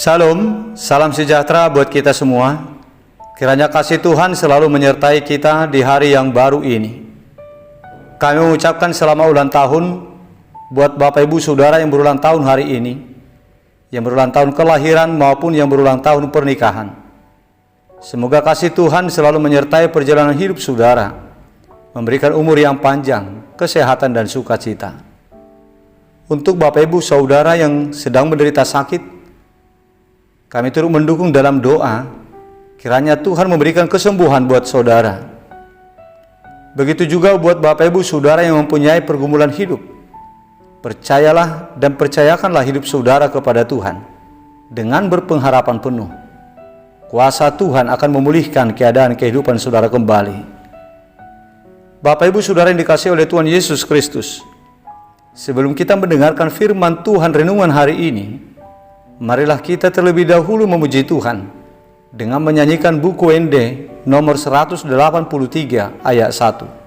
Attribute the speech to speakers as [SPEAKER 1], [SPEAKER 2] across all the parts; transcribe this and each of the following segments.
[SPEAKER 1] Shalom, salam sejahtera buat kita semua. Kiranya kasih Tuhan selalu menyertai kita di hari yang baru ini. Kami mengucapkan selamat ulang tahun buat Bapak Ibu Saudara yang berulang tahun hari ini, yang berulang tahun kelahiran maupun yang berulang tahun pernikahan. Semoga kasih Tuhan selalu menyertai perjalanan hidup saudara, memberikan umur yang panjang, kesehatan dan sukacita. Untuk Bapak Ibu Saudara yang sedang menderita sakit, kami turut mendukung dalam doa, kiranya Tuhan memberikan kesembuhan buat saudara. Begitu juga buat Bapak Ibu Saudara yang mempunyai pergumulan hidup. Percayalah dan percayakanlah hidup saudara kepada Tuhan dengan berpengharapan penuh. Kuasa Tuhan akan memulihkan keadaan kehidupan saudara kembali. Bapak Ibu Saudara yang dikasihi oleh Tuhan Yesus Kristus, sebelum kita mendengarkan firman Tuhan renungan hari ini, marilah kita terlebih dahulu memuji Tuhan dengan menyanyikan buku ND nomor 183 ayat 1.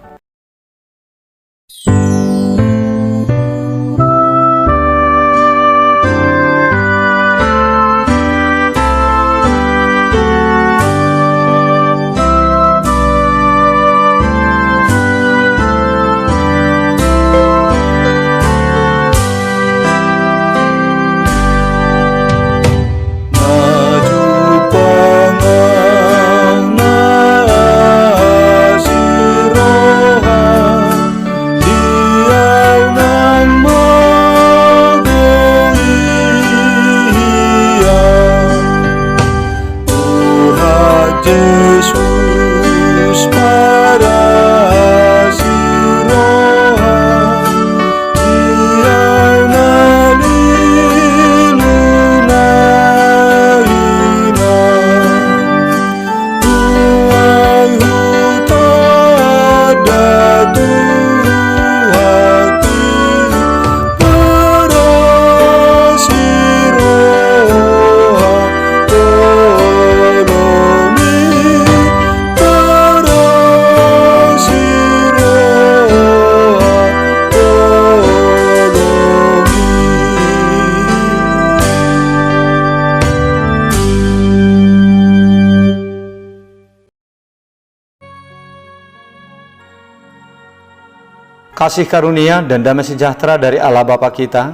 [SPEAKER 1] Kasih karunia dan damai sejahtera dari Allah Bapa kita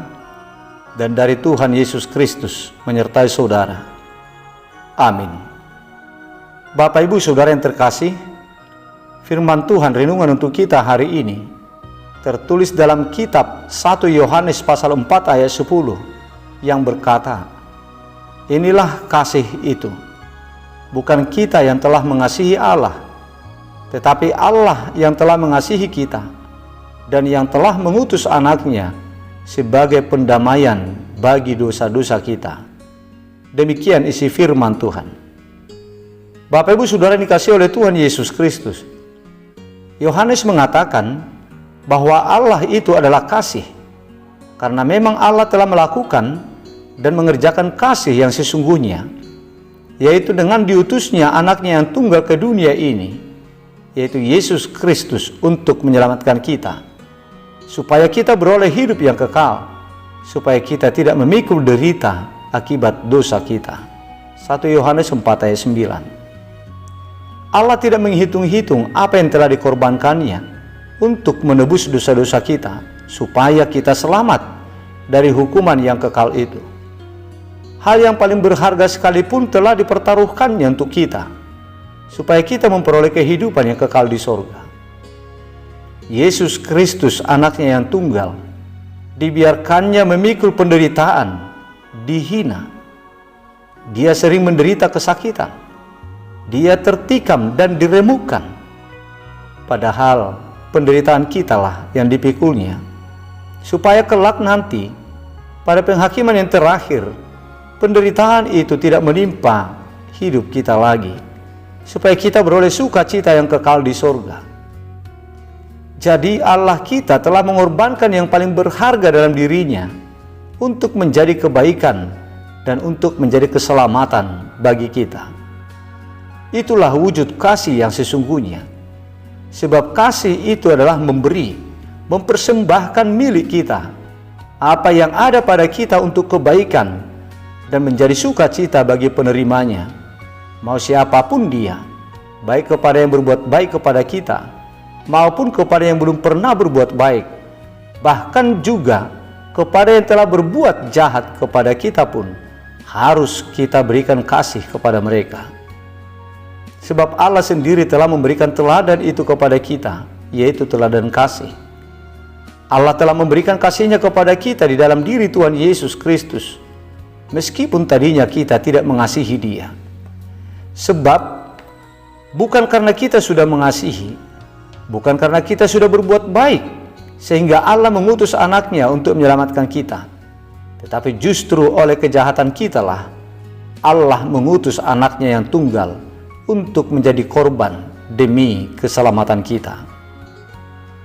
[SPEAKER 1] dan dari Tuhan Yesus Kristus menyertai saudara. Amin. Bapak Ibu Saudara yang terkasih, firman Tuhan renungan untuk kita hari ini tertulis dalam kitab 1 Yohanes pasal 4 ayat 10 yang berkata, "Inilah kasih itu, bukan kita yang telah mengasihi Allah, tetapi Allah yang telah mengasihi kita dan yang telah mengutus anaknya sebagai pendamaian bagi dosa-dosa kita." Demikian isi firman Tuhan. Bapak Ibu Saudara yang dikasihi oleh Tuhan Yesus Kristus, Yohanes mengatakan bahwa Allah itu adalah kasih, karena memang Allah telah melakukan dan mengerjakan kasih yang sesungguhnya, yaitu dengan diutusnya anaknya yang tunggal ke dunia ini, yaitu Yesus Kristus, untuk menyelamatkan kita, supaya kita beroleh hidup yang kekal, supaya kita tidak memikul derita akibat dosa kita. 1 Yohanes 4 ayat 9. Allah tidak menghitung-hitung apa yang telah dikorbankannya untuk menebus dosa-dosa kita, supaya kita selamat dari hukuman yang kekal itu. Hal yang paling berharga sekalipun telah dipertaruhkannya untuk kita, supaya kita memperoleh kehidupan yang kekal di sorga. Yesus Kristus, anaknya yang tunggal, dibiarkannya memikul penderitaan, dihina. Dia sering menderita kesakitan. Dia tertikam dan diremukkan. Padahal penderitaan kitalah yang dipikulnya, supaya kelak nanti pada penghakiman yang terakhir, penderitaan itu tidak menimpa hidup kita lagi, supaya kita beroleh sukacita yang kekal di sorga. Jadi Allah kita telah mengorbankan yang paling berharga dalam dirinya untuk menjadi kebaikan dan untuk menjadi keselamatan bagi kita. Itulah wujud kasih yang sesungguhnya. Sebab kasih itu adalah memberi, mempersembahkan milik kita, apa yang ada pada kita untuk kebaikan dan menjadi sukacita bagi penerimanya, mau siapapun dia, baik kepada yang berbuat baik kepada kita, maupun kepada yang belum pernah berbuat baik, bahkan juga kepada yang telah berbuat jahat kepada kita pun, harus kita berikan kasih kepada mereka. Sebab Allah sendiri telah memberikan teladan itu kepada kita, yaitu teladan kasih. Allah telah memberikan kasih-Nya kepada kita di dalam diri Tuhan Yesus Kristus, meskipun tadinya kita tidak mengasihi Dia. Sebab bukan karena kita sudah mengasihi, bukan karena kita sudah berbuat baik, sehingga Allah mengutus anaknya untuk menyelamatkan kita, tetapi justru oleh kejahatan kitalah Allah mengutus anaknya yang tunggal untuk menjadi korban demi keselamatan kita.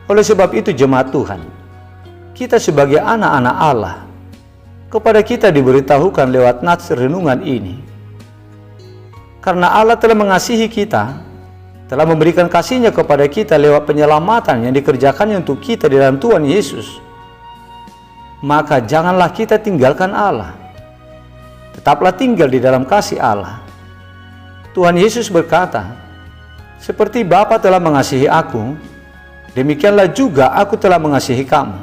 [SPEAKER 1] Oleh sebab itu jemaat Tuhan, kita sebagai anak-anak Allah, kepada kita diberitahukan lewat nats renungan ini, karena Allah telah mengasihi kita, telah memberikan kasih-Nya kepada kita lewat penyelamatan yang dikerjakannya untuk kita di dalam Tuhan Yesus, maka janganlah kita tinggalkan Allah. Tetaplah tinggal di dalam kasih Allah. Tuhan Yesus berkata, "Seperti Bapa telah mengasihi aku, demikianlah juga aku telah mengasihi kamu.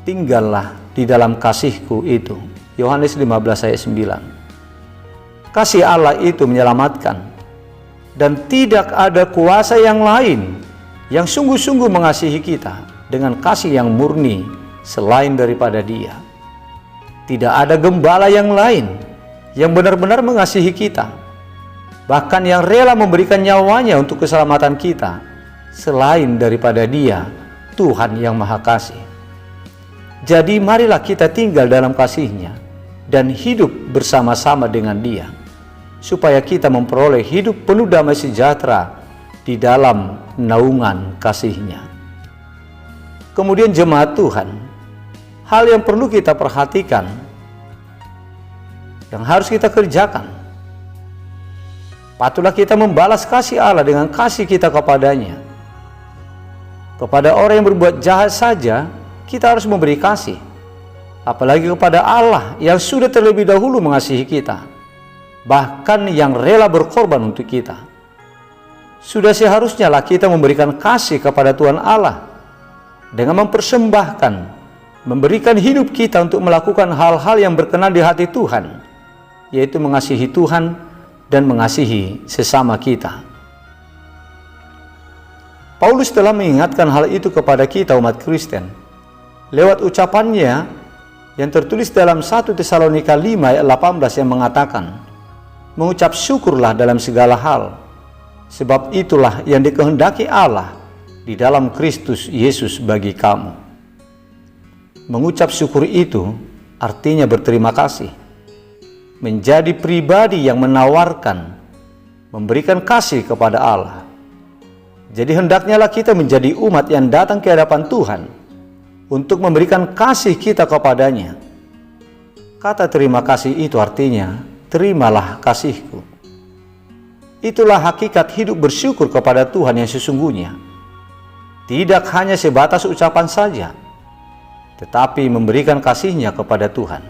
[SPEAKER 1] Tinggallah di dalam kasih-Ku itu." Yohanes 15 ayat 9. Kasih Allah itu menyelamatkan, dan tidak ada kuasa yang lain yang sungguh-sungguh mengasihi kita dengan kasih yang murni selain daripada Dia. Tidak ada gembala yang lain yang benar-benar mengasihi kita, bahkan yang rela memberikan nyawanya untuk keselamatan kita, selain daripada Dia, Tuhan yang Maha Kasih. Jadi marilah kita tinggal dalam kasih-Nya dan hidup bersama-sama dengan Dia, supaya kita memperoleh hidup penuh damai sejahtera di dalam naungan kasih-Nya. Kemudian jemaat Tuhan, hal yang perlu kita perhatikan, yang harus kita kerjakan, patutlah kita membalas kasih Allah dengan kasih kita kepadanya. Kepada orang yang berbuat jahat saja, kita harus memberi kasih, apalagi kepada Allah yang sudah terlebih dahulu mengasihi kita, bahkan yang rela berkorban untuk kita. Sudah seharusnya lah kita memberikan kasih kepada Tuhan Allah dengan mempersembahkan, memberikan hidup kita untuk melakukan hal-hal yang berkenan di hati Tuhan, yaitu mengasihi Tuhan dan mengasihi sesama kita. Paulus telah mengingatkan hal itu kepada kita umat Kristen lewat ucapannya yang tertulis dalam 1 Tesalonika 5 ayat 18 yang mengatakan, "Mengucap syukurlah dalam segala hal, sebab itulah yang dikehendaki Allah di dalam Kristus Yesus bagi kamu." Mengucap syukur itu artinya berterima kasih, menjadi pribadi yang menawarkan, memberikan kasih kepada Allah. Jadi hendaknya lah kita menjadi umat yang datang ke hadapan Tuhan untuk memberikan kasih kita kepadanya. Kata terima kasih itu artinya, terimalah kasih-Ku. Itulah hakikat hidup bersyukur kepada Tuhan yang sesungguhnya. Tidak hanya sebatas ucapan saja, tetapi memberikan kasih-Nya kepada Tuhan.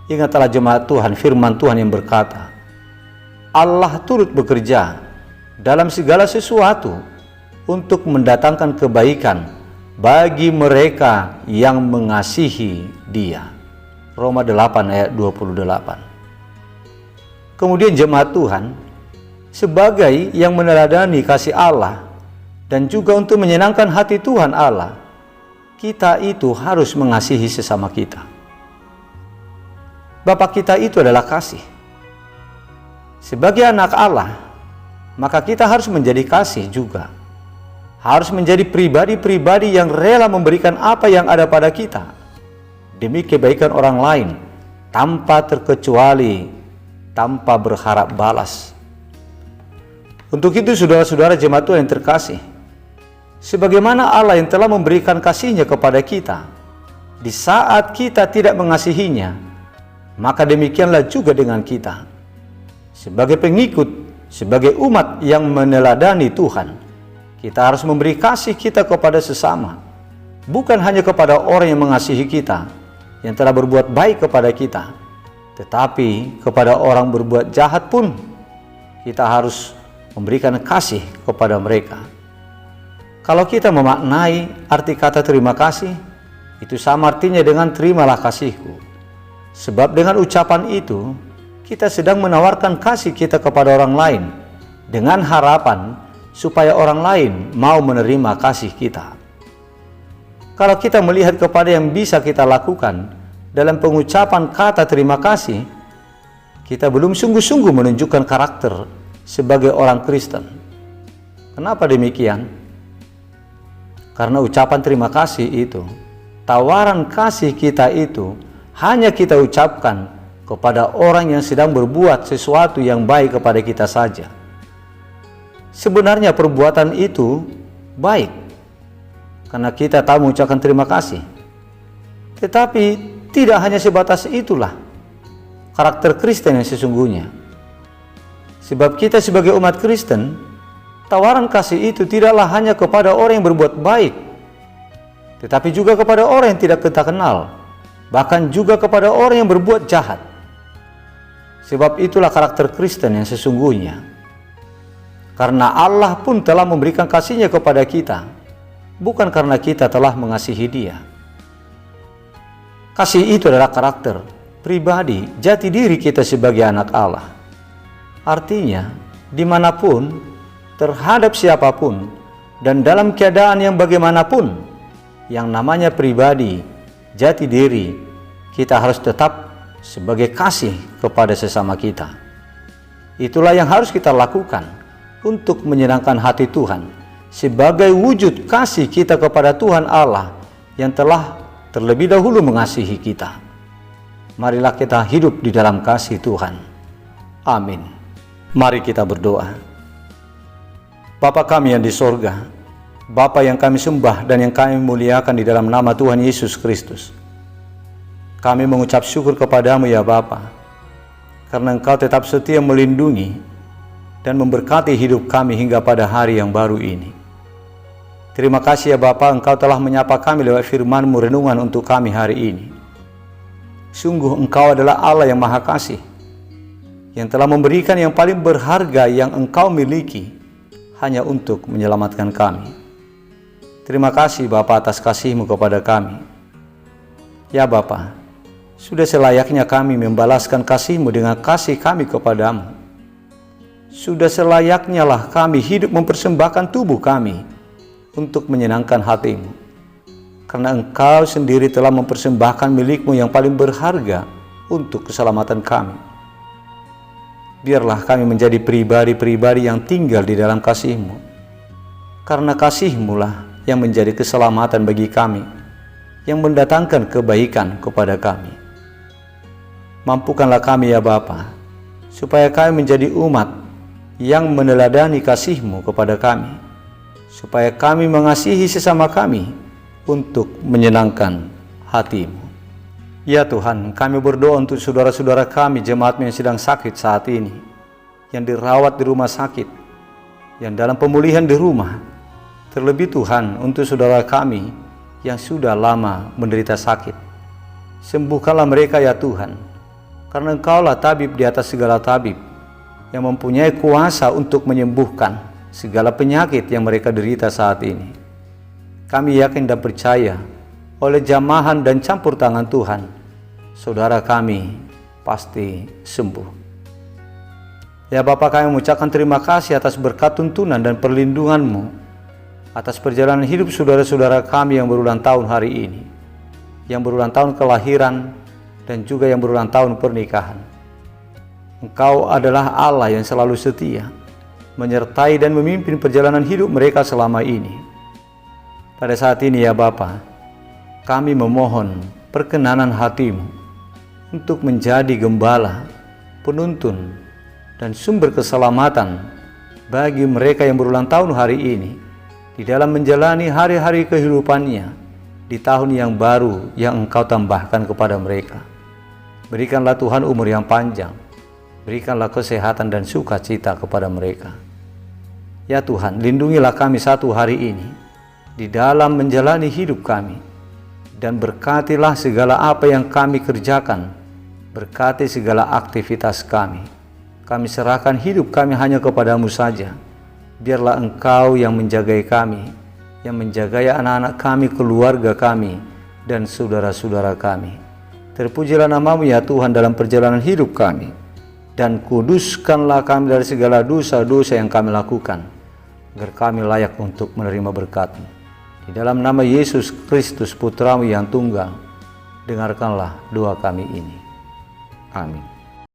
[SPEAKER 1] Ingatlah jemaat Tuhan firman Tuhan yang berkata, Allah turut bekerja dalam segala sesuatu untuk mendatangkan kebaikan bagi mereka yang mengasihi Dia. Roma 8 ayat 28. Kemudian jemaat Tuhan, sebagai yang meneladani kasih Allah dan juga untuk menyenangkan hati Tuhan Allah, kita itu harus mengasihi sesama kita. Bapa kita itu adalah kasih. Sebagai anak Allah, maka kita harus menjadi kasih juga. Harus menjadi pribadi-pribadi yang rela memberikan apa yang ada pada kita demi kebaikan orang lain, tanpa terkecuali, tanpa berharap balas. Untuk itu saudara-saudara jemaat Tuhan yang terkasih, sebagaimana Allah yang telah memberikan kasih-Nya kepada kita di saat kita tidak mengasihinya, maka demikianlah juga dengan kita. Sebagai pengikut, sebagai umat yang meneladani Tuhan, kita harus memberi kasih kita kepada sesama, bukan hanya kepada orang yang mengasihi kita, yang telah berbuat baik kepada kita, Tetapi kepada orang berbuat jahat pun kita harus memberikan kasih kepada mereka. Kalau kita memaknai arti kata terima kasih, itu sama artinya dengan terimalah kasihku. Sebab dengan ucapan itu, kita sedang menawarkan kasih kita kepada orang lain dengan harapan supaya orang lain mau menerima kasih kita. Kalau kita melihat kepada yang bisa kita lakukan dalam pengucapan kata terima kasih, kita belum sungguh-sungguh menunjukkan karakter sebagai orang Kristen. Kenapa demikian? Karena ucapan terima kasih itu, tawaran kasih kita itu hanya kita ucapkan kepada orang yang sedang berbuat sesuatu yang baik kepada kita saja. Sebenarnya perbuatan itu baik karena kita tahu mengucapkan terima kasih. Tetapi tidak hanya sebatas itulah karakter Kristen yang sesungguhnya. Sebab kita sebagai umat Kristen, tawaran kasih itu tidaklah hanya kepada orang yang berbuat baik, tetapi juga kepada orang yang tidak kita kenal, bahkan juga kepada orang yang berbuat jahat. Sebab itulah karakter Kristen yang sesungguhnya. Karena Allah pun telah memberikan kasih-Nya kepada kita, bukan karena kita telah mengasihi Dia. Kasih itu adalah karakter, pribadi, jati diri kita sebagai anak Allah. Artinya, dimanapun, terhadap siapapun, dan dalam keadaan yang bagaimanapun, yang namanya pribadi, jati diri, kita harus tetap sebagai kasih kepada sesama kita. Itulah yang harus kita lakukan untuk menyenangkan hati Tuhan, sebagai wujud kasih kita kepada Tuhan Allah yang telah terlebih dahulu mengasihi kita. Marilah kita hidup di dalam kasih Tuhan. Amin. Mari kita berdoa. Bapa kami yang di sorga, Bapa yang kami sembah dan yang kami muliakan di dalam nama Tuhan Yesus Kristus, kami mengucap syukur kepadamu ya Bapa, karena Engkau tetap setia melindungi dan memberkati hidup kami hingga pada hari yang baru ini. Terima kasih ya Bapa, Engkau telah menyapa kami lewat firman-Mu renungan untuk kami hari ini. Sungguh Engkau adalah Allah yang Maha Kasih, yang telah memberikan yang paling berharga yang Engkau miliki hanya untuk menyelamatkan kami. Terima kasih Bapa atas kasih-Mu kepada kami. Ya Bapa, sudah selayaknya kami membalaskan kasih-Mu dengan kasih kami kepadamu. Sudah selayaknya lah kami hidup mempersembahkan tubuh kami untuk menyenangkan hati-Mu, karena Engkau sendiri telah mempersembahkan milik-Mu yang paling berharga untuk keselamatan kami. Biarlah kami menjadi pribadi-pribadi yang tinggal di dalam kasih-Mu, karena kasih-Mu lah yang menjadi keselamatan bagi kami, yang mendatangkan kebaikan kepada kami. Mampukanlah kami ya Bapa, supaya kami menjadi umat yang meneladani kasih-Mu kepada kami, supaya kami mengasihi sesama kami untuk menyenangkan hati-Mu. Ya Tuhan, kami berdoa untuk saudara-saudara kami, jemaat-Mu yang sedang sakit saat ini, yang dirawat di rumah sakit, yang dalam pemulihan di rumah. Terlebih Tuhan, untuk saudara kami yang sudah lama menderita sakit, sembuhkanlah mereka ya Tuhan, karena Engkau-lah tabib di atas segala tabib, yang mempunyai kuasa untuk menyembuhkan segala penyakit yang mereka derita saat ini. Kami yakin dan percaya oleh jamahan dan campur tangan Tuhan, saudara kami pasti sembuh. Ya Bapa, kami mengucapkan terima kasih atas berkat tuntunan dan perlindungan-Mu atas perjalanan hidup saudara-saudara kami yang berulang tahun hari ini, yang berulang tahun kelahiran dan juga yang berulang tahun pernikahan. Engkau adalah Allah yang selalu setia, menyertai dan memimpin perjalanan hidup mereka selama ini. Pada saat ini ya Bapa, kami memohon perkenanan hati-Mu untuk menjadi gembala, penuntun, dan sumber keselamatan bagi mereka yang berulang tahun hari ini, di dalam menjalani hari-hari kehidupannya di tahun yang baru yang Engkau tambahkan kepada mereka. Berikanlah Tuhan umur yang panjang, berikanlah kesehatan dan sukacita kepada mereka. Ya Tuhan, lindungilah kami satu hari ini di dalam menjalani hidup kami, dan berkatilah segala apa yang kami kerjakan Berkati segala aktivitas kami. Kami serahkan hidup kami hanya kepadamu saja. Biarlah Engkau yang menjagai kami, yang menjagai anak-anak kami, keluarga kami, dan saudara-saudara kami. Terpujilah namamu ya Tuhan dalam perjalanan hidup kami. Dan kuduskanlah kami dari segala dosa-dosa yang kami lakukan, agar kami layak untuk menerima berkat-Mu. Di dalam nama Yesus Kristus Putra-Mu yang tunggal, dengarkanlah doa kami ini. Amin.